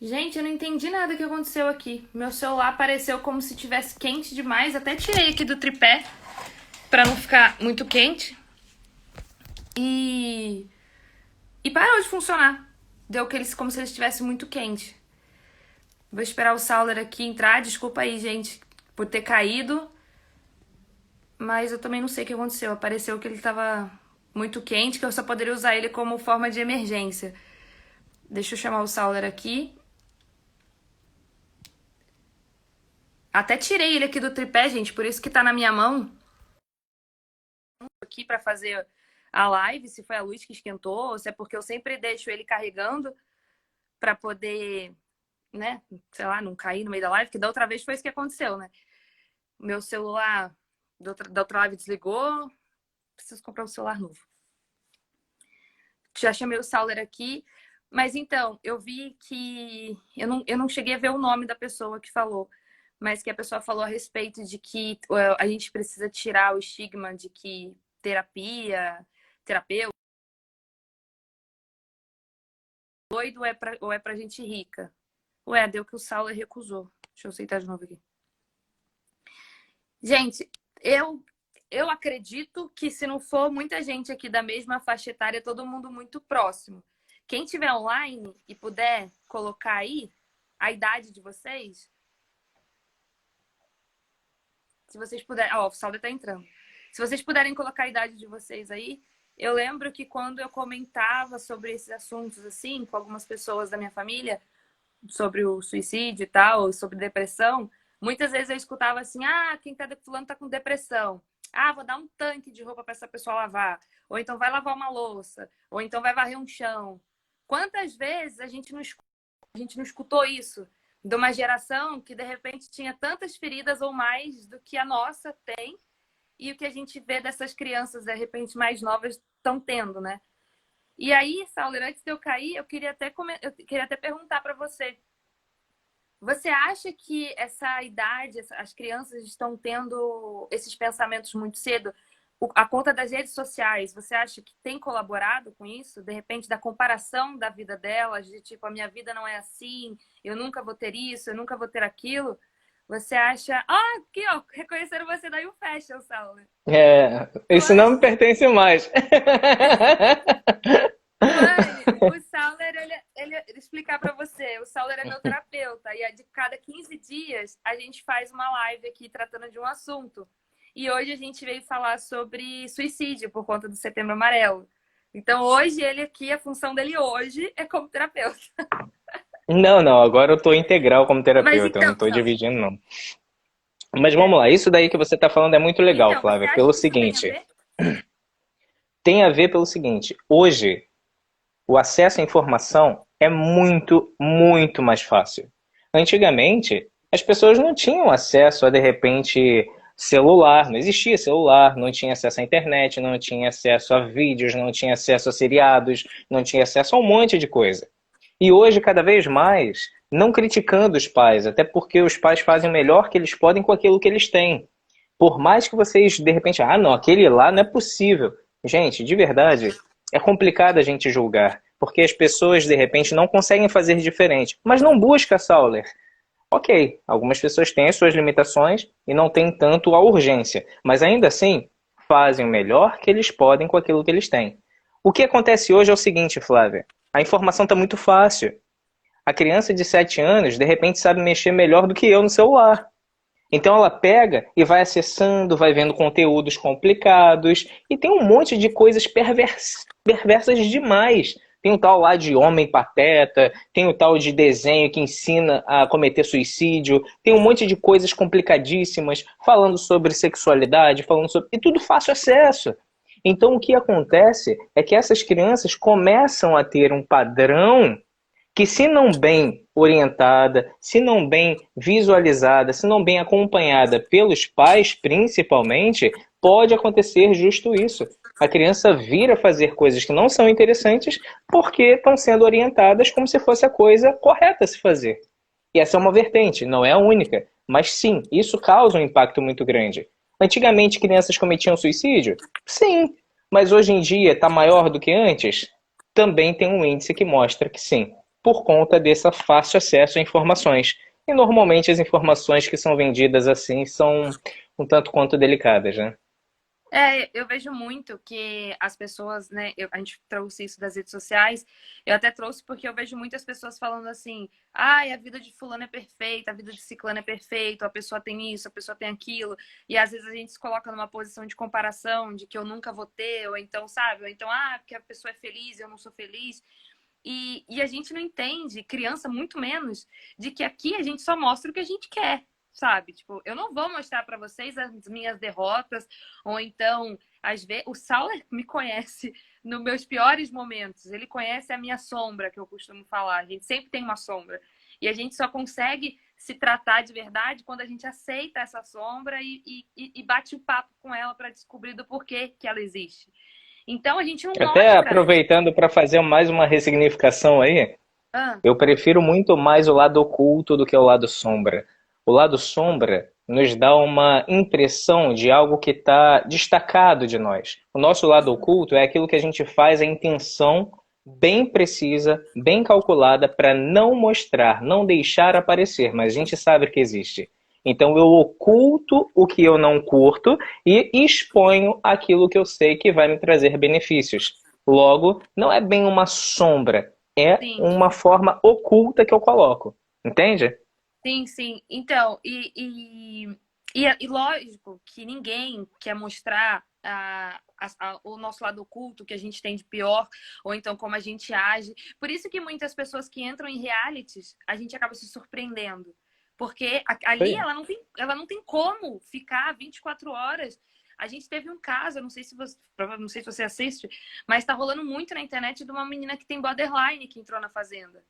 Gente, eu não entendi nada que aconteceu aqui. Meu celular apareceu como se tivesse quente demais. Até tirei aqui do tripé pra não ficar muito quente. E parou de funcionar. Deu como se ele estivesse muito quente. Vou esperar o Sauler aqui entrar. Desculpa aí, gente, por ter caído. Mas eu também não sei o que aconteceu. Apareceu que ele tava muito quente, que eu só poderia usar ele como forma de emergência. Deixa eu chamar o Sauler aqui. Até tirei ele aqui do tripé, gente, por isso que tá na minha mão. Aqui pra fazer a live, se foi a luz que esquentou, ou se é porque eu sempre deixo ele carregando pra poder, né, sei lá, não cair no meio da live, que da outra vez foi isso que aconteceu, né? Meu celular da outra live desligou, preciso comprar um celular novo. Já chamei o Sauler aqui, mas então, eu vi que eu não cheguei a ver o nome da pessoa que falou, mas que a pessoa falou a respeito de que a gente precisa tirar o estigma de que terapeuta, doido ou é pra gente rica. Ué, deu que o Sauler recusou. Deixa eu aceitar de novo aqui. Gente, eu acredito que se não for muita gente aqui da mesma faixa etária, todo mundo muito próximo. Quem tiver online e puder colocar aí a idade de vocês, se vocês puderem. Ó, o Sauler tá entrando. Se vocês puderem colocar a idade de vocês aí, eu lembro que quando eu comentava sobre esses assuntos assim, com algumas pessoas da minha família, sobre o suicídio e tal, sobre depressão, muitas vezes eu escutava assim: ah, quem tá fulano tá com depressão. Ah, vou dar um tanque de roupa para essa pessoa lavar. Ou então vai lavar uma louça. Ou então vai varrer um chão. Quantas vezes a gente não escutou isso? De uma geração que, de repente, tinha tantas feridas ou mais do que a nossa tem. E o que a gente vê dessas crianças, de repente, mais novas estão tendo, né? E aí, Sauler, antes de eu cair, eu queria até perguntar para você. Você acha que essa idade, as crianças estão tendo esses pensamentos muito cedo? A conta das redes sociais, você acha que tem colaborado com isso? De repente, da comparação da vida delas, de tipo, a minha vida não é assim, eu nunca vou ter isso, eu nunca vou ter aquilo? Você acha. Ah, aqui, ó, reconheceram você da You Fashion, Saulo. É, Tu isso não me acha. pertence mais. Luane, o Sauler, explicar para você, o Sauler é meu terapeuta e de cada 15 dias a gente faz uma live aqui tratando de um assunto. E hoje a gente veio falar sobre suicídio por conta do Setembro Amarelo. Então hoje ele aqui, a função dele hoje é como terapeuta. Não, não, agora eu tô integral como Mas terapeuta, eu não então, tô Sauler, dividindo, não. Mas vamos lá, isso daí que você tá falando é muito legal, você Flávia, acha pelo que isso tem a seguinte, ver? tem a ver pelo seguinte, hoje o acesso à informação é muito, muito mais fácil. Antigamente, as pessoas não tinham acesso a, de repente, celular, não existia celular, não tinha acesso à internet, não tinha acesso a vídeos, não tinha acesso a seriados, não tinha acesso a um monte de coisa. E hoje, cada vez mais, não criticando os pais, até porque os pais fazem o melhor que eles podem com aquilo que eles têm. Por mais que vocês, de repente, ah, não, aquele lá não é possível. Gente, de verdade, é complicado a gente julgar, porque as pessoas, de repente, não conseguem fazer diferente. Mas não busca, Sauler. Ok, algumas pessoas têm as suas limitações e não têm tanto a urgência, mas ainda assim, fazem o melhor que eles podem com aquilo que eles têm. O que acontece hoje é o seguinte, Flávia, a informação está muito fácil. A criança de 7 anos, de repente, sabe mexer melhor do que eu no celular. Então ela pega e vai acessando, vai vendo conteúdos complicados e tem um monte de coisas perversas demais. Tem o tal lá de homem pateta, tem o tal de desenho que ensina a cometer suicídio, tem um monte de coisas complicadíssimas, falando sobre sexualidade, falando sobre. E tudo fácil acesso. Então o que acontece é que essas crianças começam a ter um padrão que, se não bem orientada, se não bem visualizada, se não bem acompanhada pelos pais, principalmente, pode acontecer justo isso. A criança vir a fazer coisas que não são interessantes porque estão sendo orientadas como se fosse a coisa correta a se fazer. E essa é uma vertente, não é a única, mas sim, isso causa um impacto muito grande. Antigamente, crianças cometiam suicídio? Sim, mas hoje em dia está maior do que antes? Também tem um índice que mostra que sim. por conta desse fácil acesso a informações. E normalmente as informações que são vendidas assim são um tanto quanto delicadas, né? Eu vejo muito que as pessoas, né? A gente trouxe isso das redes sociais. Eu até trouxe porque eu vejo muitas pessoas falando assim: ai, a vida de fulano é perfeita, a vida de ciclano é perfeita, a pessoa tem isso, a pessoa tem aquilo. E às vezes a gente se coloca numa posição de comparação, de que eu nunca vou ter, ou então, sabe? Ou então, porque a pessoa é feliz, eu não sou feliz. E a gente não entende, criança muito menos, de que aqui a gente só mostra o que a gente quer, sabe? Tipo, eu não vou mostrar para vocês as minhas derrotas, ou então, às vezes, o Sauler me conhece nos meus piores momentos, ele conhece a minha sombra, que eu costumo falar, a gente sempre tem uma sombra, e a gente só consegue se tratar de verdade quando a gente aceita essa sombra e bate o papo com ela para descobrir do porquê que ela existe. Então a gente não Até mostra. aproveitando para fazer mais uma ressignificação aí, Ah, eu prefiro muito mais o lado oculto do que o lado sombra. O lado sombra nos dá uma impressão de algo que está destacado de nós. O nosso lado oculto é aquilo que a gente faz a intenção bem precisa, bem calculada para não mostrar, não deixar aparecer, mas a gente sabe que existe. Então eu oculto o que eu não curto e exponho aquilo que eu sei que vai me trazer benefícios. Logo, não é bem uma sombra, é sim. uma forma oculta que eu coloco. Entende? Sim, sim. Então, e lógico que ninguém quer mostrar o nosso lado oculto, que a gente tem de pior, ou então como a gente age. Por isso que muitas pessoas que entram em realities, a gente acaba se surpreendendo. Porque ali Sim. ela não tem como ficar 24 horas. A gente teve um caso, eu não sei se você, não sei se você assiste, mas está rolando muito na internet de uma menina que tem borderline que entrou na Fazenda.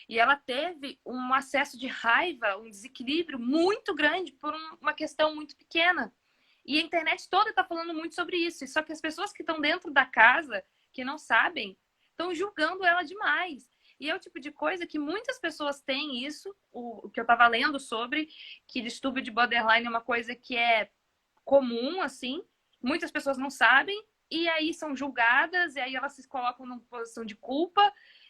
E ela teve um acesso de raiva, um desequilíbrio muito grande por uma questão muito pequena. E a internet toda está falando muito sobre isso. Só que as pessoas que estão dentro da casa, que não sabem, estão julgando ela demais. E é o tipo de coisa que muitas pessoas têm isso, o que eu estava lendo sobre, que distúrbio de borderline é uma coisa que é comum, assim. Muitas pessoas não sabem, e aí são julgadas, e aí elas se colocam numa posição de culpa.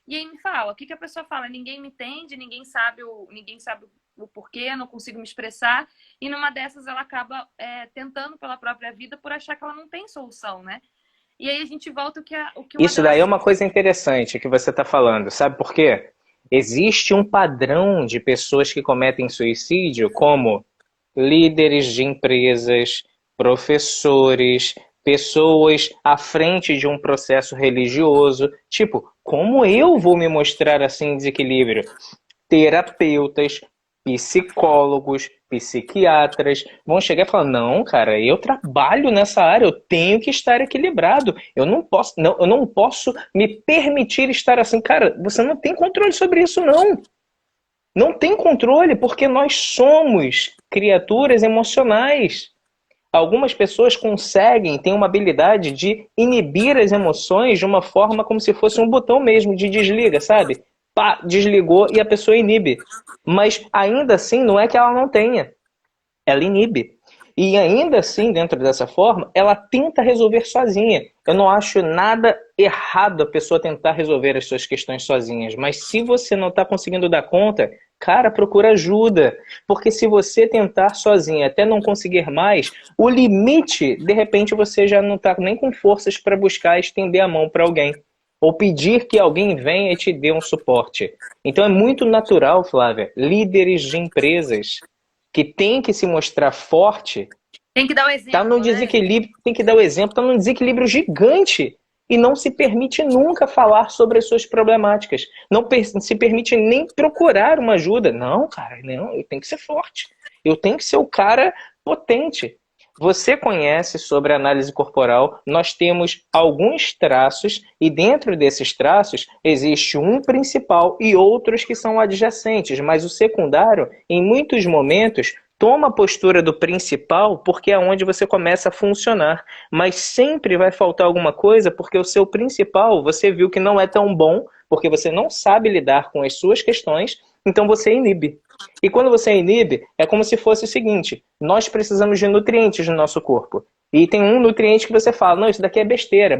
E aí me fala, o que a pessoa fala? Ninguém me entende, ninguém sabe o porquê, não consigo me expressar. E numa dessas ela acaba tentando pela própria vida por achar que ela não tem solução, né? E aí a gente volta o que uma Isso daí é delas... uma coisa interessante que você está falando. Sabe por quê? Existe um padrão de pessoas que cometem suicídio, como líderes de empresas, professores, pessoas à frente de um processo religioso. Tipo, como eu vou me mostrar assim em desequilíbrio? Terapeutas, psicólogos, psiquiatras vão chegar e falar: não, cara, eu trabalho nessa área, eu tenho que estar equilibrado. Eu não posso me permitir estar assim. Cara, você não tem controle sobre isso, não. Não tem controle, porque nós somos criaturas emocionais. Algumas pessoas conseguem, têm uma habilidade de inibir as emoções de uma forma como se fosse um botão mesmo de desliga, sabe? Pá, desligou e a pessoa inibe. Mas ainda assim, não é que ela não tenha. Ela inibe. E ainda assim, dentro dessa forma, ela tenta resolver sozinha. Eu não acho nada errado a pessoa tentar resolver as suas questões sozinhas, mas se você não está conseguindo dar conta, cara, procura ajuda. Porque se você tentar sozinha até não conseguir mais, o limite, de repente, você já não está nem com forças para buscar estender a mão para alguém. Ou pedir que alguém venha e te dê um suporte. Então é muito natural, Flávia, líderes de empresas que tem que se mostrar forte, Tem que dar o tá num exemplo, né? desequilíbrio, tem que dar o exemplo, tá num desequilíbrio gigante e não se permite nunca falar sobre as suas problemáticas. Não se permite nem procurar uma ajuda. Não, cara, não, eu tenho que ser forte. Eu tenho que ser o cara potente. Você conhece sobre a análise corporal, nós temos alguns traços e dentro desses traços existe um principal e outros que são adjacentes, mas o secundário, em muitos momentos, toma a postura do principal porque é onde você começa a funcionar, mas sempre vai faltar alguma coisa porque o seu principal você viu que não é tão bom, porque você não sabe lidar com as suas questões, então você inibe. E quando você inibe, é como se fosse o seguinte: nós precisamos de nutrientes no nosso corpo. E tem um nutriente que você fala, não, isso daqui é besteira,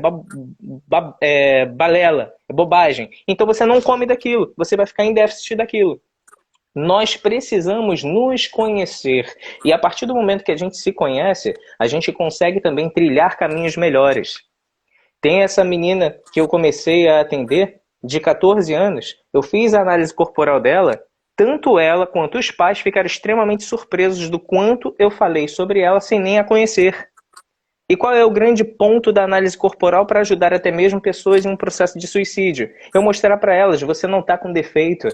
balela, é bobagem. Então você não come daquilo, você vai ficar em déficit daquilo. Nós precisamos nos conhecer. E a partir do momento que a gente se conhece, a gente consegue também trilhar caminhos melhores. Tem essa menina que eu comecei a atender, de 14 anos, eu fiz a análise corporal dela, tanto ela quanto os pais ficaram extremamente surpresos do quanto eu falei sobre ela sem nem a conhecer. E qual é o grande ponto da análise corporal para ajudar até mesmo pessoas em um processo de suicídio? Eu mostrar para elas, você não está com defeito.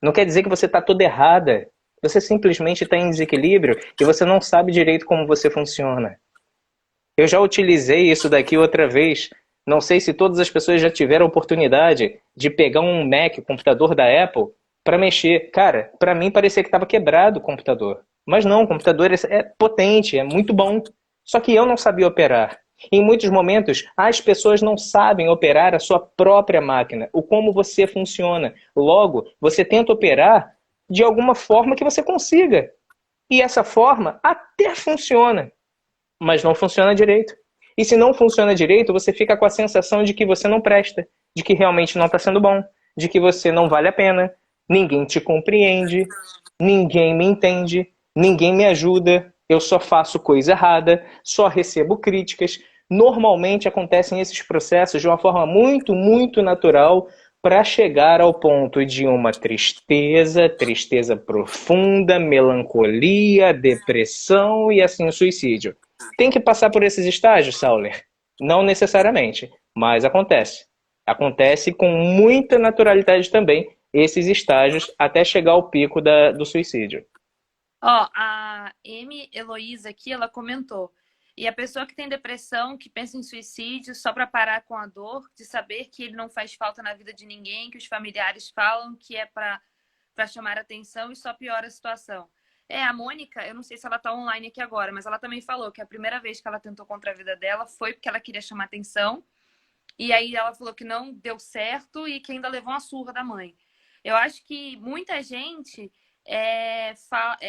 Não quer dizer que você está toda errada. Você simplesmente está em desequilíbrio e você não sabe direito como você funciona. Eu já utilizei isso daqui outra vez. Não sei se todas as pessoas já tiveram a oportunidade de pegar um Mac, computador da Apple, para mexer. Cara, para mim parecia que estava quebrado o computador. Mas não, o computador é potente, é muito bom. Só que eu não sabia operar. Em muitos momentos, as pessoas não sabem operar a sua própria máquina, o como você funciona. Logo, você tenta operar de alguma forma que você consiga. E essa forma até funciona, mas não funciona direito. E se não funciona direito, você fica com a sensação de que você não presta, de que realmente não está sendo bom, de que você não vale a pena, ninguém te compreende, ninguém me entende, ninguém me ajuda, eu só faço coisa errada, só recebo críticas. Normalmente acontecem esses processos de uma forma muito, muito natural para chegar ao ponto de uma tristeza, tristeza profunda, melancolia, depressão e assim o suicídio. Tem que passar por esses estágios, Sauler? Não necessariamente, mas acontece. Acontece com muita naturalidade também esses estágios até chegar ao pico do suicídio. Ó, a M. Heloísa aqui, ela comentou. E a pessoa que tem depressão, que pensa em suicídio só para parar com a dor, de saber que ele não faz falta na vida de ninguém, que os familiares falam que é para chamar atenção e só piora a situação. É, a Mônica, eu não sei se ela tá online aqui agora, mas ela também falou que a primeira vez que ela tentou contra a vida dela foi porque ela queria chamar atenção. E aí ela falou que não deu certo e que ainda levou uma surra da mãe. Eu acho que muita gente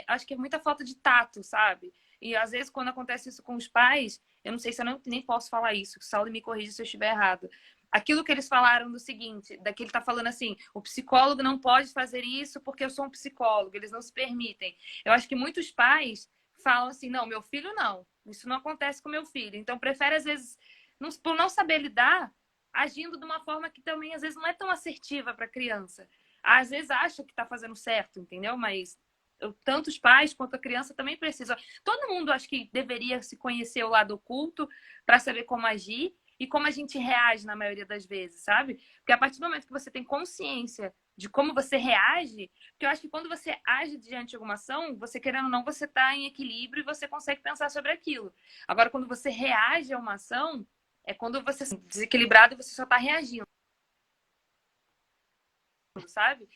acho que é muita falta de tato, sabe? E às vezes quando acontece isso com os pais, eu não sei se eu nem posso falar isso, que o Saulo me corrija se eu estiver errado. Aquilo que eles falaram do seguinte, daquele tá falando assim, o psicólogo não pode fazer isso porque eu sou um psicólogo, eles não se permitem. Eu acho que muitos pais falam assim, não, meu filho não, isso não acontece com meu filho. Então prefere às vezes, por não saber lidar, agindo de uma forma que também às vezes não é tão assertiva para a criança. Às vezes acha que está fazendo certo, entendeu? Mas tanto os pais quanto a criança também precisam. Todo mundo acho que deveria se conhecer o lado oculto para saber como agir e como a gente reage na maioria das vezes, sabe? Porque a partir do momento que você tem consciência de como você reage, porque eu acho que quando você age diante de alguma ação, você querendo ou não, você está em equilíbrio e você consegue pensar sobre aquilo. Agora, quando você reage a uma ação, é quando você está desequilibrado e você só está reagindo, sabe?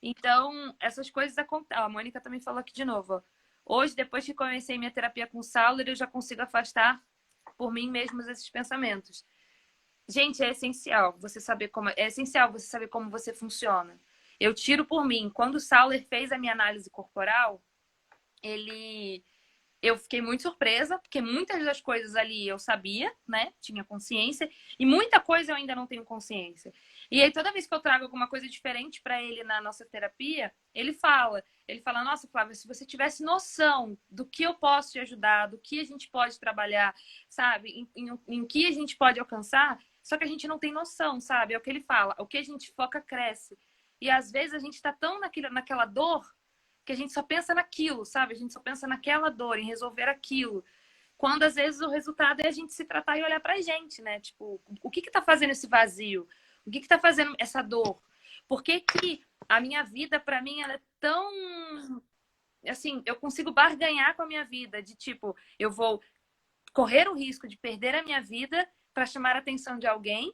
Então, essas coisas acontecem. A Mônica também falou aqui de novo. Ó. Hoje, depois que comecei minha terapia com o Sauler, eu já consigo afastar por mim mesmos esses pensamentos. Gente, é essencial você saber como você funciona. Eu tiro por mim. Quando o Sauler fez a minha análise corporal, eu fiquei muito surpresa, porque muitas das coisas ali eu sabia, né? Tinha consciência, e muita coisa eu ainda não tenho consciência. E aí, toda vez que eu trago alguma coisa diferente para ele na nossa terapia, ele fala, nossa, Flávia, se você tivesse noção do que eu posso te ajudar, do que a gente pode trabalhar, sabe? Em que a gente pode alcançar, só que a gente não tem noção, sabe? É o que ele fala, o que a gente foca cresce. E às vezes a gente está tão naquela dor que a gente só pensa naquilo, sabe? A gente só pensa naquela dor, em resolver aquilo. Quando às vezes o resultado é a gente se tratar e olhar pra gente, né? Tipo, o que tá fazendo esse vazio? O que tá fazendo essa dor? Por que que a minha vida, pra mim, ela é tão... Assim, eu consigo barganhar com a minha vida, de tipo, eu vou correr o risco de perder a minha vida para chamar a atenção de alguém.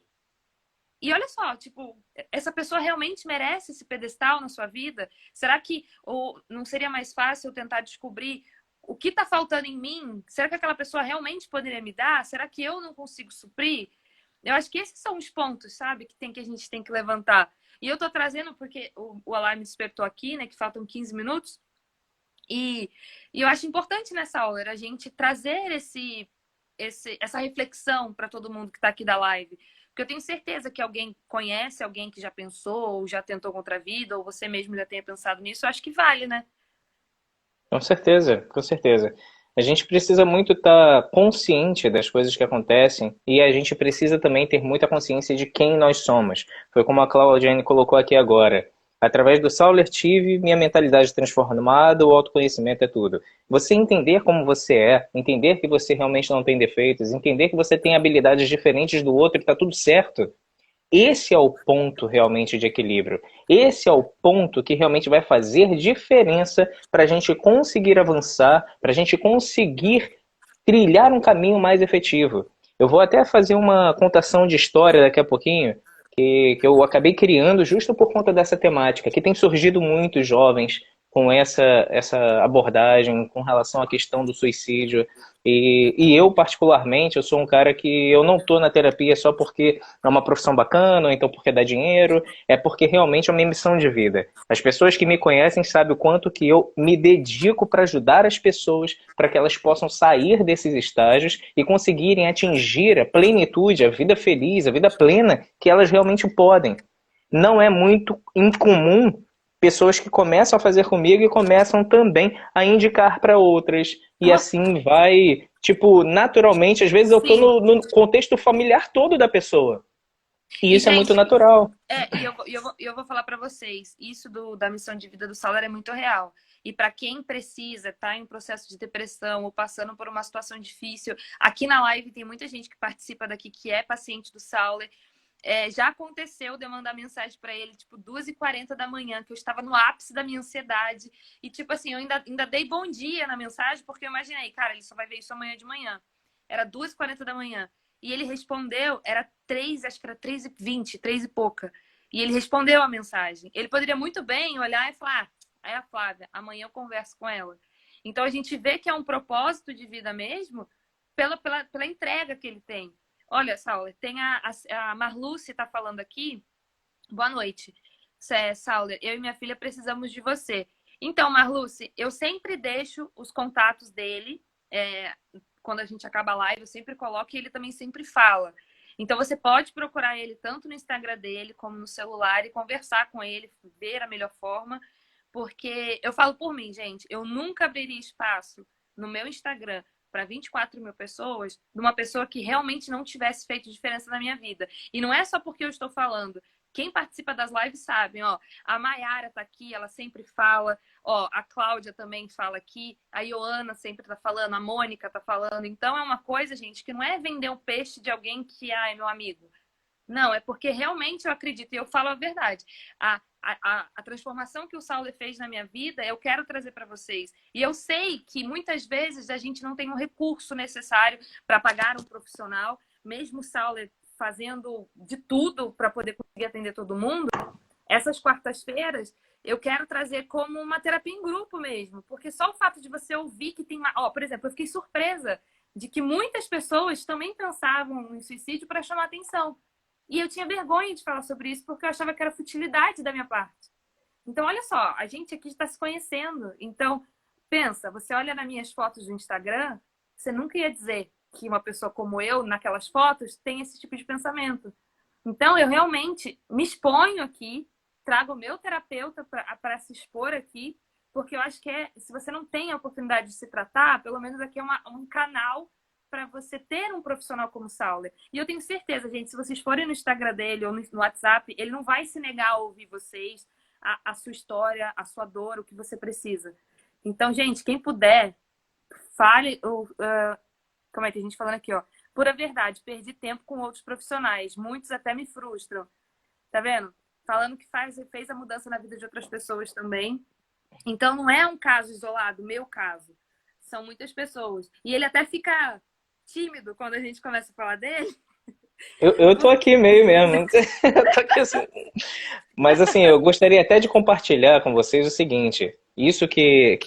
E olha só, tipo, essa pessoa realmente merece esse pedestal na sua vida? Será que não seria mais fácil eu tentar descobrir o que está faltando em mim? Será que aquela pessoa realmente poderia me dar? Será que eu não consigo suprir? Eu acho que esses são os pontos, sabe, que a gente tem que levantar. E eu tô trazendo porque o alarme despertou aqui, né, que faltam 15 minutos. E, e eu acho importante nessa aula a gente trazer essa reflexão para todo mundo que está aqui da live. Porque eu tenho certeza que alguém conhece alguém que já pensou, ou já tentou contra a vida, ou você mesmo já tenha pensado nisso. Eu acho que vale, né? Com certeza, com certeza. A gente precisa muito estar consciente das coisas que acontecem e a gente precisa também ter muita consciência de quem nós somos. Foi como a Claudiane colocou aqui agora. Através do Sauler tive minha mentalidade transformada, o autoconhecimento é tudo. Você entender como você é, entender que você realmente não tem defeitos, entender que você tem habilidades diferentes do outro e está tudo certo. Esse é o ponto realmente de equilíbrio. Esse é o ponto que realmente vai fazer diferença para a gente conseguir avançar, para a gente conseguir trilhar um caminho mais efetivo. Eu vou até fazer uma contação de história daqui a pouquinho, que eu acabei criando justo por conta dessa temática, que tem surgido muitos jovens com essa abordagem com relação à questão do suicídio. E eu, particularmente, eu sou um cara que eu não estou na terapia só porque é uma profissão bacana, ou então porque dá dinheiro, é porque realmente é uma missão de vida. As pessoas que me conhecem sabem o quanto que eu me dedico para ajudar as pessoas para que elas possam sair desses estágios e conseguirem atingir a plenitude, a vida feliz, a vida plena que elas realmente podem. Não é muito incomum pessoas que começam a fazer comigo e começam também a indicar para outras. E assim vai, tipo, naturalmente, às vezes eu tô Sim. no contexto familiar todo da pessoa. E isso é muito Gente, natural. eu vou falar para vocês, isso da missão de vida do Sauler é muito real. E para quem precisa, tá em um processo de depressão ou passando por uma situação difícil, aqui na live tem muita gente que participa daqui que é paciente do Sauler. Já aconteceu de eu mandar mensagem para ele, tipo, 2h40 da manhã, que eu estava no ápice da minha ansiedade. E, tipo assim, eu ainda dei bom dia na mensagem, porque eu imaginei, cara, ele só vai ver isso amanhã de manhã. Era 2h40 da manhã. E ele respondeu, era 3, acho que era 3h20, 3 e pouca. E ele respondeu a mensagem. Ele poderia muito bem olhar e falar, é a Flávia, amanhã eu converso com ela. Então a gente vê que é um propósito de vida mesmo pela entrega que ele tem. Olha, Sauler, tem a Marluce está falando aqui. Boa noite. Sauler, eu e minha filha precisamos de você. Então, Marluce, eu sempre deixo os contatos dele. Quando a gente acaba a live, eu sempre coloco e ele também sempre fala. Então, você pode procurar ele tanto no Instagram dele como no celular e conversar com ele, ver a melhor forma. Porque eu falo por mim, gente, eu nunca abriria espaço no meu Instagram para 24 mil pessoas, de uma pessoa que realmente não tivesse feito diferença na minha vida. E não é só porque eu estou falando. Quem participa das lives sabe, ó, a Mayara tá aqui, ela sempre fala, ó, a Cláudia também fala aqui, a Ioana sempre tá falando, a Mônica tá falando. Então é uma coisa, gente, que não é vender um peixe de alguém que, ai, meu amigo. Não, é porque realmente eu acredito, e eu falo a verdade. A transformação que o Sauler fez na minha vida, eu quero trazer para vocês. E eu sei que muitas vezes a gente não tem o recurso necessário para pagar um profissional, mesmo o Sauler fazendo de tudo para poder conseguir atender todo mundo. Essas quartas-feiras eu quero trazer como uma terapia em grupo mesmo, porque só o fato de você ouvir que tem uma... por exemplo, eu fiquei surpresa de que muitas pessoas também pensavam em suicídio para chamar atenção. E eu tinha vergonha de falar sobre isso porque eu achava que era futilidade da minha parte. Então, olha só, a gente aqui está se conhecendo. Então, pensa, você olha nas minhas fotos do Instagram, você nunca ia dizer que uma pessoa como eu, naquelas fotos, tem esse tipo de pensamento. Então, eu realmente me exponho aqui, trago o meu terapeuta para se expor aqui, porque eu acho que se você não tem a oportunidade de se tratar, pelo menos aqui é um canal para você ter um profissional como o Sauler. E eu tenho certeza, gente, se vocês forem no Instagram dele ou no WhatsApp, ele não vai se negar a ouvir vocês, a sua história, a sua dor, o que você precisa. Então, gente, quem puder, fale... como é que a gente falando aqui, ó? Pura verdade, perdi tempo com outros profissionais. Muitos até me frustram. Tá vendo? Falando que fez a mudança na vida de outras pessoas também. Então, não é um caso isolado, meu caso. São muitas pessoas. E ele até fica tímido quando a gente começa a falar dele. Eu tô aqui meio mesmo. Eu tô aqui assim. Mas assim, eu gostaria até de compartilhar com vocês o seguinte. Isso que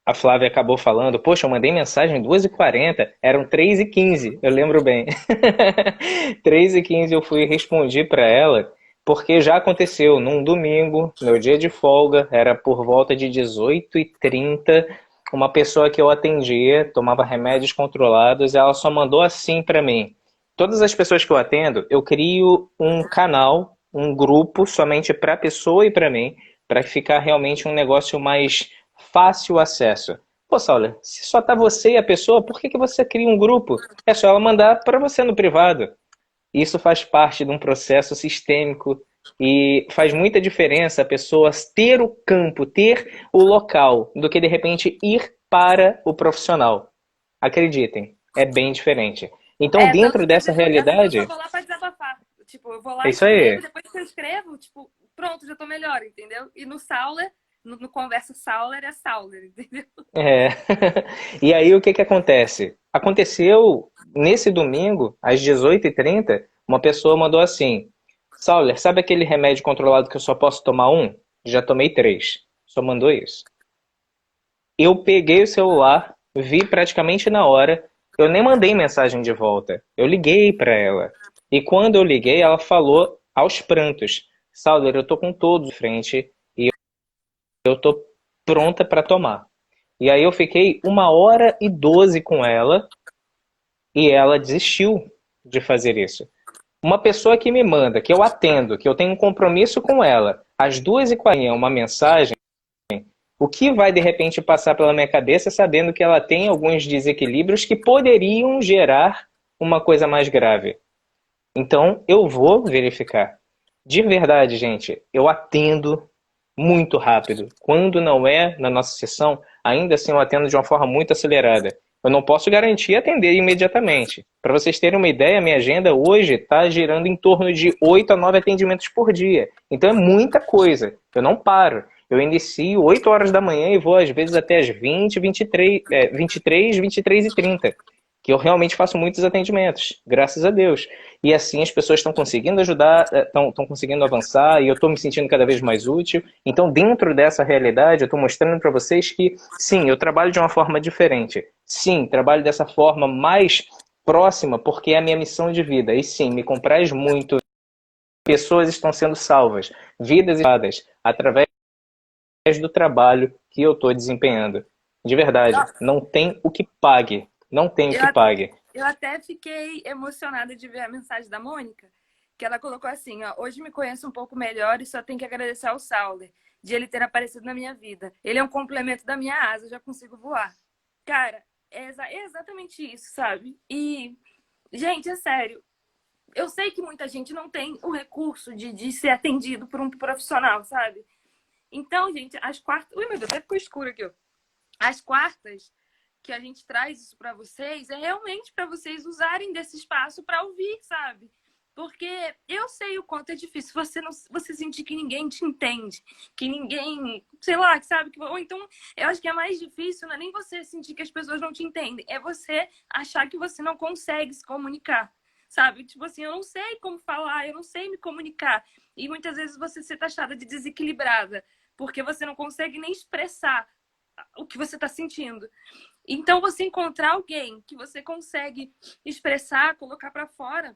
a Flávia acabou falando. Poxa, eu mandei mensagem 2h40, eram 3h15, eu lembro bem. 3h15 eu fui e respondi para ela. Porque já aconteceu num domingo, meu dia de folga, era por volta de 18h30, uma pessoa que eu atendia, tomava remédios controlados, ela só mandou assim para mim. Todas as pessoas que eu atendo, eu crio um canal, um grupo somente para a pessoa e para mim, para ficar realmente um negócio mais fácil acesso. Pô, Saulo, se só tá você e a pessoa, por que que você cria um grupo? É só ela mandar para você no privado. Isso faz parte de um processo sistêmico e faz muita diferença a pessoa ter o campo, ter o local, do que de repente ir para o profissional. Acreditem, é bem diferente. Então, Tanto dentro que dessa às vezes eu só realidade, vou lá pra desabafar. Tipo, eu vou é lá, isso escrevo, aí. depois que eu escrevo, tipo, pronto, já tô melhor, entendeu? E no Sauler, no Conversa Sauler é Sauler, entendeu? É. E aí o que que acontece? Aconteceu nesse domingo, às 18h30, uma pessoa mandou assim: Sauler, sabe aquele remédio controlado que eu só posso tomar um? Já tomei três. Só mandou isso. Eu peguei o celular, vi praticamente na hora, eu nem mandei mensagem de volta. Eu liguei para ela. E quando eu liguei, ela falou aos prantos: Sauler, eu tô com todos de frente e eu tô pronta para tomar. E aí eu fiquei 1h12 com ela e ela desistiu de fazer isso. Uma pessoa que me manda, que eu atendo, que eu tenho um compromisso com ela, às 2h40, uma mensagem, o que vai de repente passar pela minha cabeça sabendo que ela tem alguns desequilíbrios que poderiam gerar uma coisa mais grave? Então eu vou verificar. De verdade, gente, eu atendo muito rápido. Quando não é na nossa sessão, ainda assim eu atendo de uma forma muito acelerada. Eu não posso garantir atender imediatamente. Para vocês terem uma ideia, minha agenda hoje está girando em torno de 8 a 9 atendimentos por dia. Então é muita coisa. Eu não paro. Eu inicio 8 horas da manhã e vou às vezes até as 20, 23, 23, 23h30. Que eu realmente faço muitos atendimentos, graças a Deus. E assim as pessoas estão conseguindo ajudar, estão conseguindo avançar e eu estou me sentindo cada vez mais útil. Então, dentro dessa realidade, eu estou mostrando para vocês que, sim, eu trabalho de uma forma diferente. Sim, trabalho dessa forma mais próxima porque é a minha missão de vida. E sim, me compraz muito. Pessoas estão sendo salvas, vidas salvadas através do trabalho que eu estou desempenhando. De verdade, não tem o que pague. Não tem o Eu, que pague. eu até fiquei emocionada de ver a mensagem da Mônica, que ela colocou assim, ó, hoje me conheço um pouco melhor e só tenho que agradecer ao Sauler de ele ter aparecido na minha vida. Ele é um complemento da minha asa, eu já consigo voar. Cara, é exatamente isso, sabe? E, gente, é sério, eu sei que muita gente não tem o recurso de ser atendido por um profissional, sabe? Então, gente, as quartas... Ui, meu Deus, até ficou escuro aqui, ó. As quartas que a gente traz isso para vocês é realmente para vocês usarem desse espaço para ouvir, sabe? Porque eu sei o quanto é difícil você sentir que ninguém te entende, que ninguém, sei lá, que sabe que ou então eu acho que é mais difícil não é nem você sentir que as pessoas não te entendem, é você achar que você não consegue se comunicar. Sabe? Tipo assim, eu não sei como falar, eu não sei me comunicar. E muitas vezes você ser taxada de desequilibrada, porque você não consegue nem expressar o que você está sentindo. Então, você encontrar alguém que você consegue expressar, colocar para fora.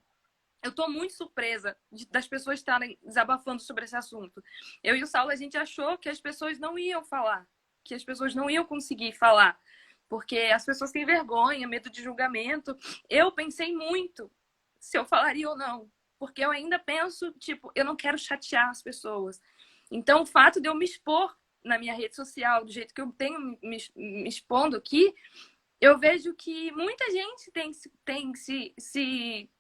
Eu estou muito surpresa das pessoas estarem desabafando sobre esse assunto. Eu e o Saulo, a gente achou que as pessoas não iam falar, que as pessoas não iam conseguir falar, porque as pessoas têm vergonha, medo de julgamento. Eu pensei muito se eu falaria ou não, porque eu ainda penso, tipo, eu não quero chatear as pessoas. Então, o fato de eu me expor na minha rede social, do jeito que eu tenho me expondo aqui, eu vejo que muita gente tem se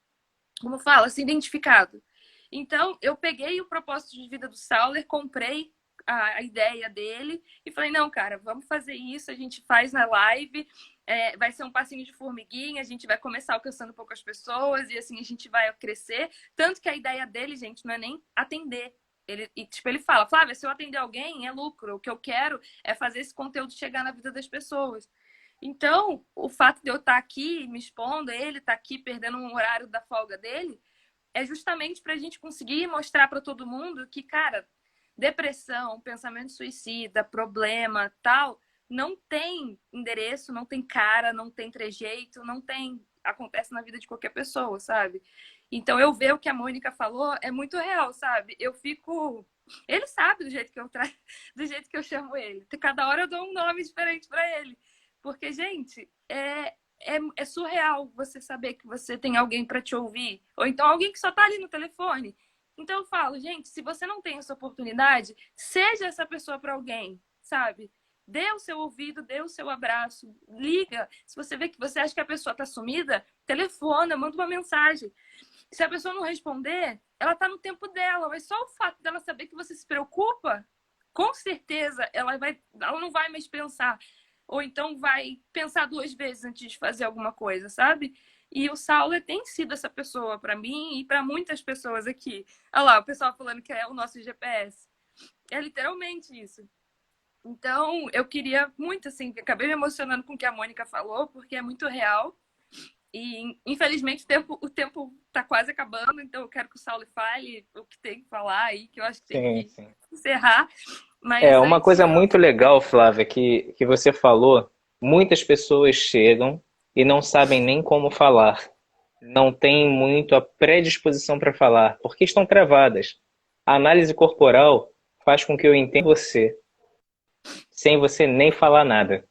como fala, se identificado. Então, eu peguei o propósito de vida do Sauler, comprei a ideia dele e falei, não, cara, vamos fazer isso, a gente faz na live, vai ser um passinho de formiguinha, a gente vai começar alcançando poucas pessoas e assim a gente vai crescer. Tanto que a ideia dele, gente, não é nem atender. Ele fala, Flávia, se eu atender alguém, é lucro. O que eu quero é fazer esse conteúdo chegar na vida das pessoas. Então, o fato de eu estar aqui me expondo, ele estar aqui perdendo um horário da folga dele, é justamente para a gente conseguir mostrar para todo mundo que, cara, depressão, pensamento suicida, problema, tal, não tem endereço, não tem cara, não tem trejeito, não tem. Acontece na vida de qualquer pessoa, sabe? Então, eu ver o que a Mônica falou é muito real, sabe? Eu fico... Ele sabe do jeito que do jeito que eu chamo ele. Cada hora eu dou um nome diferente para ele. Porque, gente, é surreal você saber que você tem alguém para te ouvir. Ou então alguém que só tá ali no telefone. Então eu falo, gente, se você não tem essa oportunidade, seja essa pessoa para alguém, sabe? Dê o seu ouvido, dê o seu abraço, liga. Se você vê que você acha que a pessoa tá sumida, telefona, manda uma mensagem. Se a pessoa não responder, ela tá no tempo dela, mas só o fato dela saber que você se preocupa, com certeza ela não vai mais pensar. Ou então vai pensar 2 vezes antes de fazer alguma coisa, sabe? E o Saulo tem sido essa pessoa para mim e para muitas pessoas aqui. Olha lá, o pessoal falando que é o nosso GPS. É literalmente isso. Então, eu queria muito, assim, acabei me emocionando com o que a Mônica falou, porque é muito real. E, infelizmente, o tempo tá quase acabando, então eu quero que o Saulo fale o que tem que falar aí, que eu acho que tem Sim, que sim. encerrar. Mas Uma antes coisa eu... muito legal, Flávia, que você falou, muitas pessoas chegam e não sabem nem como falar. Não têm muito a predisposição para falar, porque estão travadas. A análise corporal faz com que eu entenda você, sem você nem falar nada.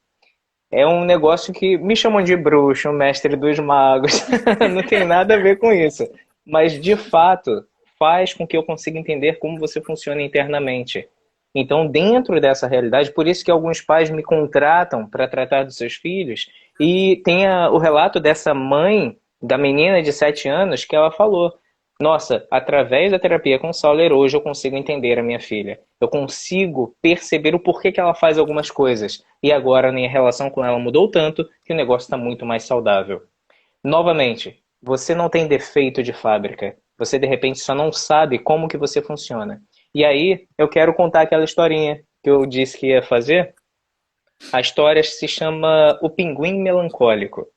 É um negócio que me chamam de bruxo, mestre dos magos. Não tem nada a ver com isso. Mas, de fato, faz com que eu consiga entender como você funciona internamente. Então, dentro dessa realidade, por isso que alguns pais me contratam para tratar dos seus filhos. E tem o relato dessa mãe, da menina de 7 anos, que ela falou: Nossa, através da terapia com Sauler, hoje eu consigo entender a minha filha. Eu consigo perceber o porquê que ela faz algumas coisas. E agora minha relação com ela mudou tanto que o negócio está muito mais saudável. Novamente, você não tem defeito de fábrica. Você, de repente, só não sabe como que você funciona. E aí, eu quero contar aquela historinha que eu disse que ia fazer. A história se chama O Pinguim Melancólico.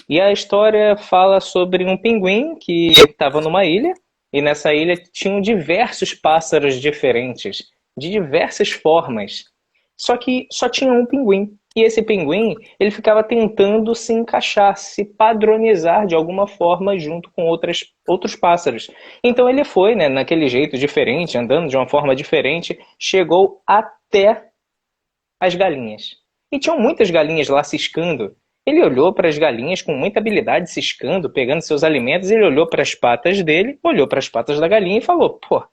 E a história fala sobre um pinguim que estava numa ilha, e nessa ilha tinham diversos pássaros diferentes, de diversas formas. Só que só tinha um pinguim. E esse pinguim, ele ficava tentando se encaixar, se padronizar de alguma forma junto com outros pássaros. Então ele foi, né, naquele jeito diferente, andando de uma forma diferente, chegou até as galinhas. E tinham muitas galinhas lá ciscando. Ele olhou para as galinhas com muita habilidade, ciscando, pegando seus alimentos. Ele olhou para as patas dele, olhou para as patas da galinha e falou: Pô,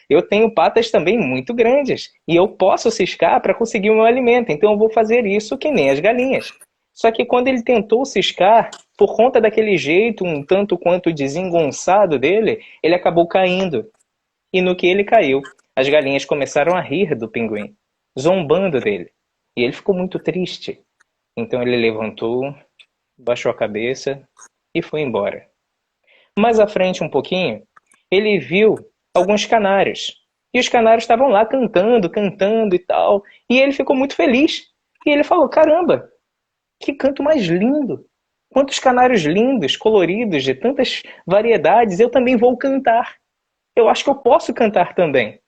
eu tenho patas também muito grandes e eu posso ciscar para conseguir o meu alimento, então eu vou fazer isso que nem as galinhas. Só que quando ele tentou ciscar, por conta daquele jeito um tanto quanto desengonçado dele, ele acabou caindo. E no que ele caiu, as galinhas começaram a rir do pinguim, zombando dele. E ele ficou muito triste. Então ele levantou, baixou a cabeça e foi embora. Mais à frente um pouquinho, ele viu alguns canários. E os canários estavam lá cantando, cantando e tal. E ele ficou muito feliz. E ele falou: Caramba, que canto mais lindo! Quantos canários lindos, coloridos, de tantas variedades, eu também vou cantar. Eu acho que eu posso cantar também.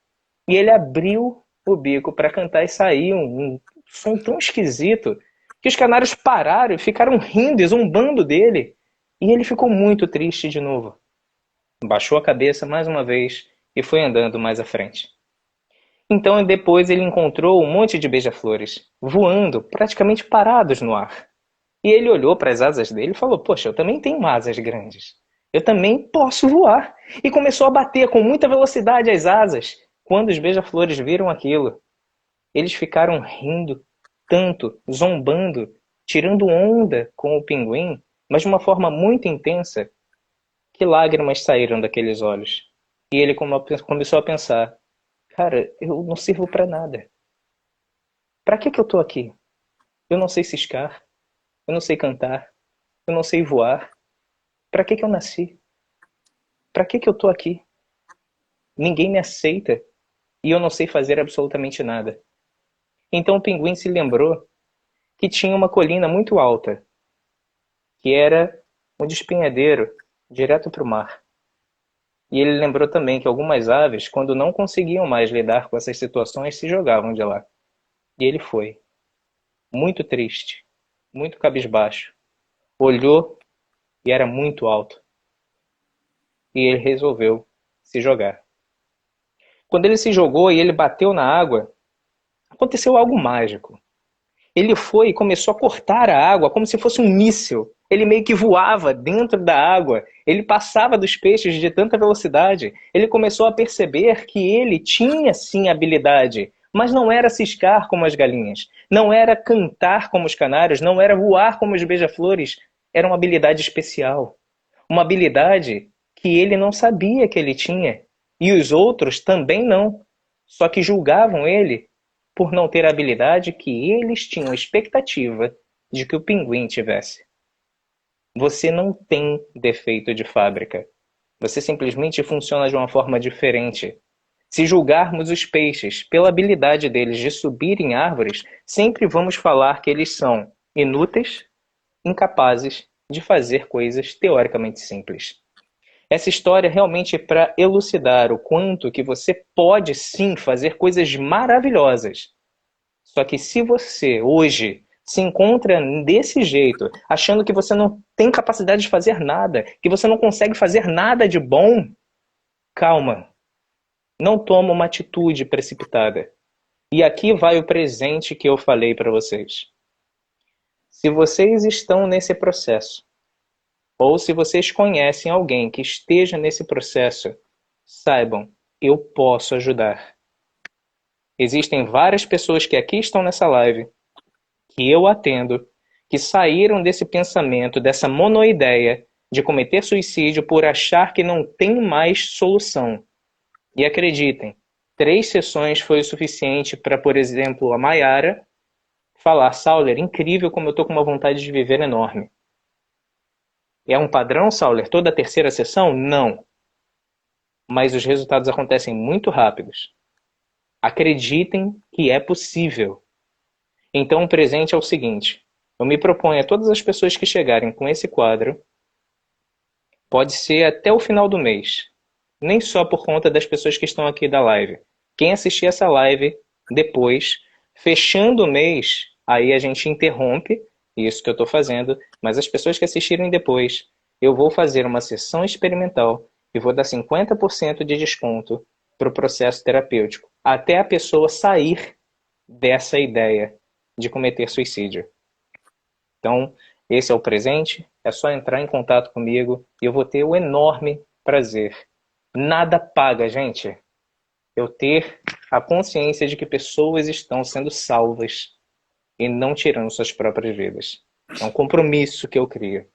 E ele abriu o bico para cantar e saiu um som tão esquisito que os canários pararam e ficaram rindo e zombando dele. E ele ficou muito triste de novo. Baixou a cabeça mais uma vez e foi andando mais à frente. Então depois ele encontrou um monte de beija-flores, voando, praticamente parados no ar. E ele olhou para as asas dele e falou: Poxa, eu também tenho asas grandes. Eu também posso voar. E começou a bater com muita velocidade as asas. Quando os beija-flores viram aquilo, eles ficaram rindo tanto, zombando, tirando onda com o pinguim, mas de uma forma muito intensa, que lágrimas saíram daqueles olhos. E ele começou a pensar: Cara, eu não sirvo para nada. Para que eu tô aqui? Eu não sei ciscar, eu não sei cantar, eu não sei voar. Para que eu nasci? Para que eu tô aqui? Ninguém me aceita e eu não sei fazer absolutamente nada. Então o pinguim se lembrou que tinha uma colina muito alta, que era um despenhadeiro direto para o mar. E ele lembrou também que algumas aves, quando não conseguiam mais lidar com essas situações, se jogavam de lá. E ele foi, muito triste, muito cabisbaixo. Olhou e era muito alto. e ele resolveu se jogar. Quando ele se jogou e ele bateu na água, aconteceu algo mágico. Ele foi e começou a cortar a água como se fosse um míssil. Ele meio que voava dentro da água. Ele passava dos peixes de tanta velocidade. Ele começou a perceber que ele tinha sim habilidade, mas não era ciscar como as galinhas, não era cantar como os canários, não era voar como os beija-flores. Era uma habilidade especial. Uma habilidade que ele não sabia que ele tinha. E os outros também não. Só que julgavam ele por não ter a habilidade que eles tinham expectativa de que o pinguim tivesse. Você não tem defeito de fábrica. Você simplesmente funciona de uma forma diferente. Se julgarmos os peixes pela habilidade deles de subir em árvores, sempre vamos falar que eles são inúteis, incapazes de fazer coisas teoricamente simples. Essa história realmente é para elucidar o quanto que você pode sim fazer coisas maravilhosas. Só que se você hoje se encontra desse jeito, achando que você não tem capacidade de fazer nada, que você não consegue fazer nada de bom, calma. Não toma uma atitude precipitada. E aqui vai o presente que eu falei para vocês. Se vocês estão nesse processo, ou se vocês conhecem alguém que esteja nesse processo, saibam, eu posso ajudar. Existem várias pessoas que aqui estão nessa live, que eu atendo, que saíram desse pensamento, dessa monoideia de cometer suicídio por achar que não tem mais solução. E acreditem, 3 sessões foi o suficiente para, por exemplo, a Mayara falar: Sauler, incrível como eu estou com uma vontade de viver enorme. É um padrão, Sauler, toda a terceira sessão? Não. Mas os resultados acontecem muito rápidos. Acreditem que é possível. Então o presente é o seguinte: eu me proponho a todas as pessoas que chegarem com esse quadro, pode ser até o final do mês, nem só por conta das pessoas que estão aqui da live. Quem assistir essa live depois, fechando o mês, aí a gente interrompe isso que eu estou fazendo, mas as pessoas que assistirem depois, eu vou fazer uma sessão experimental e vou dar 50% de desconto para o processo terapêutico, até a pessoa sair dessa ideia de cometer suicídio. Então, esse é o presente, é só entrar em contato comigo e eu vou ter o enorme prazer. Nada paga, gente, eu ter a consciência de que pessoas estão sendo salvas e não tirando suas próprias vidas. É um compromisso que eu crio.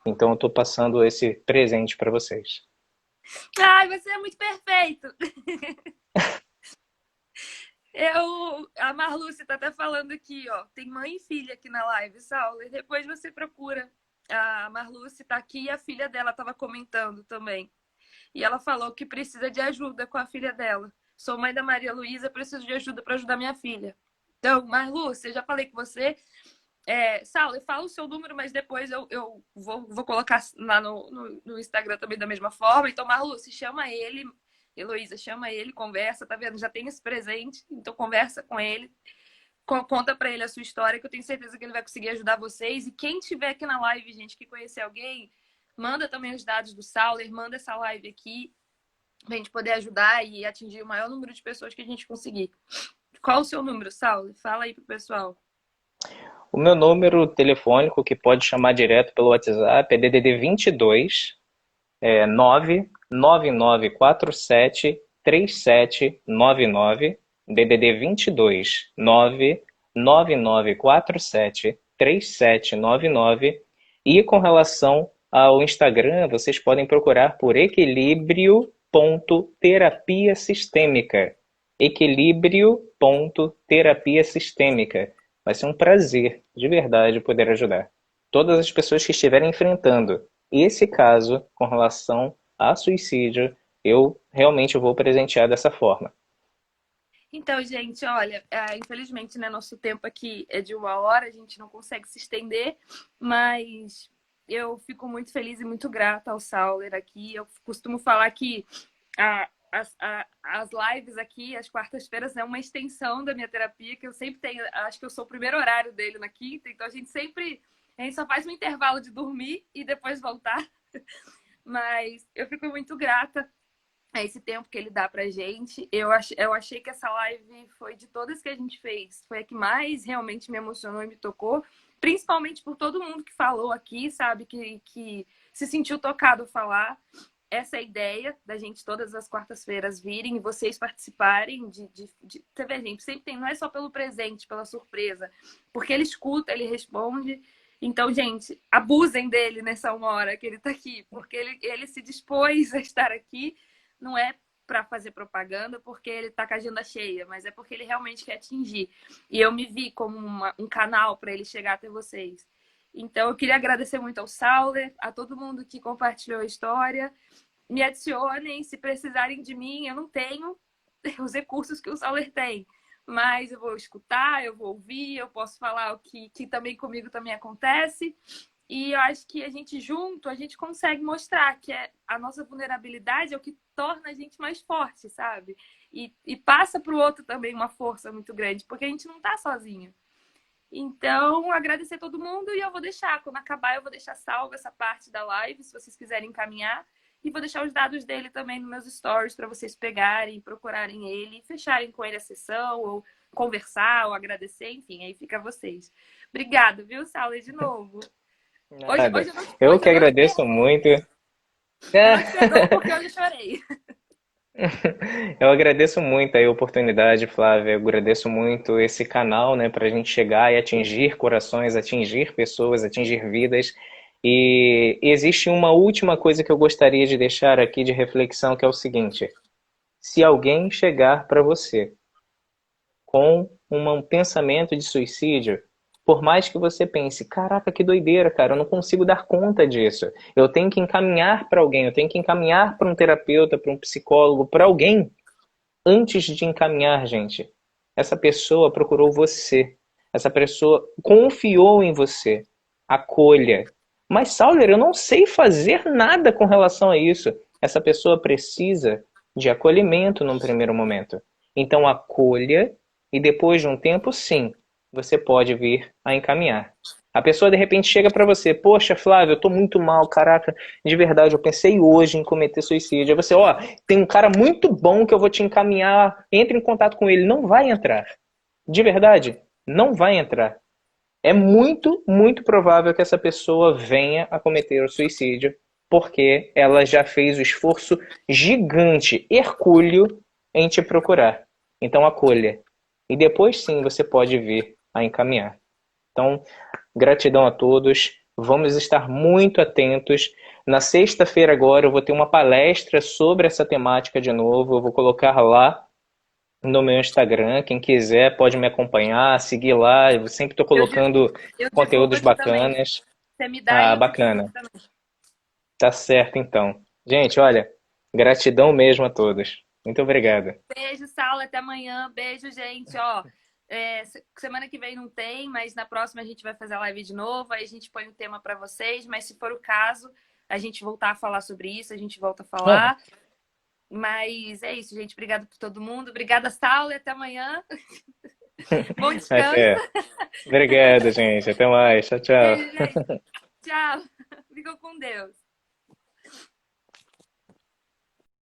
Então eu estou passando esse presente para vocês. Ai, você é muito perfeito! A Marluce tá até falando aqui, ó. Tem mãe e filha aqui na live, Saulo. E depois você procura. A Marluce tá aqui e a filha dela tava comentando também. E ela falou que precisa de ajuda com a filha dela. Sou mãe da Maria Luísa, preciso de ajuda para ajudar minha filha. Então, Marluce, eu já falei com você. Saulo, fala o seu número, mas depois eu vou colocar lá no Instagram também da mesma forma. Então, Marluce, chama ele. Heloísa, chama ele, conversa, tá vendo? Já tem esse presente, então conversa com ele. Conta pra ele a sua história, que eu tenho certeza que ele vai conseguir ajudar vocês. E quem tiver aqui na live, gente, que conhecer alguém, manda também os dados do Sauler, manda essa live aqui pra gente poder ajudar e atingir o maior número de pessoas que a gente conseguir. Qual o seu número, Sauler? Fala aí pro pessoal. O meu número telefônico, que pode chamar direto pelo WhatsApp, é DDD 22 99947 3799, DDD 22 99947 3799. E com relação ao Instagram, vocês podem procurar por equilíbrio.terapia sistêmica. Equilíbrio.terapia sistêmica. Vai ser um prazer, de verdade, poder ajudar todas as pessoas que estiverem enfrentando esse caso com relação a suicídio. Eu realmente vou presentear dessa forma. Então, gente, olha, infelizmente, né, nosso tempo aqui é de 1 hora, a gente não consegue se estender, mas eu fico muito feliz e muito grata ao Sauler aqui. Eu costumo falar que as lives aqui, às quartas-feiras, é uma extensão da minha terapia, que eu sempre tenho, acho que eu sou o primeiro horário dele na quinta, então a gente só faz um intervalo de dormir e depois voltar. Mas eu fico muito grata a esse tempo que ele dá pra gente. Eu achei que essa live foi de todas que a gente fez, foi a que mais realmente me emocionou e me tocou, principalmente por todo mundo que falou aqui, sabe, que se sentiu tocado falar. Essa é a ideia da gente todas as quartas-feiras virem e vocês participarem de... Você vê, gente, sempre tem, não é só pelo presente, pela surpresa, porque ele escuta, ele responde. Então, gente, abusem dele nessa 1 hora que ele tá aqui, porque ele se dispôs a estar aqui, não é para fazer propaganda porque ele tá com a agenda cheia, mas é porque ele realmente quer atingir. E eu me vi como um canal para ele chegar até vocês. Então, eu queria agradecer muito ao Sauler, a todo mundo que compartilhou a história. Me adicionem, se precisarem de mim, eu não tenho os recursos que o Sauler tem, mas eu vou escutar, eu vou ouvir, eu posso falar o que também comigo também acontece. E eu acho que a gente junto, a gente consegue mostrar que a nossa vulnerabilidade é o que torna a gente mais forte, sabe? E passa para o outro também uma força muito grande, porque a gente não tá sozinho. Então, agradecer a todo mundo e eu vou deixar, quando acabar, eu vou deixar salvo essa parte da live, se vocês quiserem encaminhar. E vou deixar os dados dele também nos meus stories para vocês pegarem, procurarem ele, fecharem com ele a sessão, ou conversar, ou agradecer, enfim, aí fica a vocês. Obrigada, viu, Sauler, de novo. Nada. Hoje Eu que eu não te agradeço pegou. muito. Eu não te pegou porque eu já chorei. Eu agradeço muito aí a oportunidade, Flávia. Eu agradeço muito esse canal, né, para a gente chegar e atingir corações, atingir pessoas, atingir vidas. E existe uma última coisa que eu gostaria de deixar aqui de reflexão, que é o seguinte: se alguém chegar para você com um pensamento de suicídio, por mais que você pense, caraca, que doideira, cara, eu não consigo dar conta disso. Eu tenho que encaminhar para alguém, eu tenho que encaminhar para um terapeuta, para um psicólogo, para alguém. Antes de encaminhar, gente, essa pessoa procurou você. Essa pessoa confiou em você. Acolha. Mas, Sauler, eu não sei fazer nada com relação a isso. Essa pessoa precisa de acolhimento num primeiro momento. Então, acolha e depois de um tempo, sim, você pode vir a encaminhar. A pessoa de repente chega para você, poxa, Flávio, eu tô muito mal, caraca, de verdade, eu pensei hoje em cometer suicídio. Aí você, ó, tem um cara muito bom que eu vou te encaminhar, entre em contato com ele. Não vai entrar. De verdade, não vai entrar. É muito, muito provável que essa pessoa venha a cometer o suicídio, porque ela já fez o esforço gigante, hercúleo, em te procurar. Então acolha. E depois sim você pode vir a encaminhar. Então, gratidão a todos. Vamos estar muito atentos. Na sexta-feira agora eu vou ter uma palestra sobre essa temática de novo. Eu vou colocar lá no meu Instagram. Quem quiser pode me acompanhar, seguir lá. Eu sempre estou colocando Eu divulgo conteúdos aqui também. bacanas. Você me dá e Ah, eu te divulgo bacana. também. Tá certo então. Gente, olha, gratidão mesmo a todos. Muito obrigado. Beijo, Saulo, até amanhã. Beijo, gente. Ó, semana que vem não tem, mas na próxima a gente vai fazer a live de novo. Aí a gente põe o tema para vocês. Mas se for o caso, a gente voltar a falar sobre isso, a gente volta a falar. Mas é isso, gente. Obrigada por todo mundo. Obrigada, Saulo, e até amanhã. Bom descanso. Até. Obrigado, gente. Até mais. Tchau, tchau. Beijo, gente. Tchau. Ficou com Deus.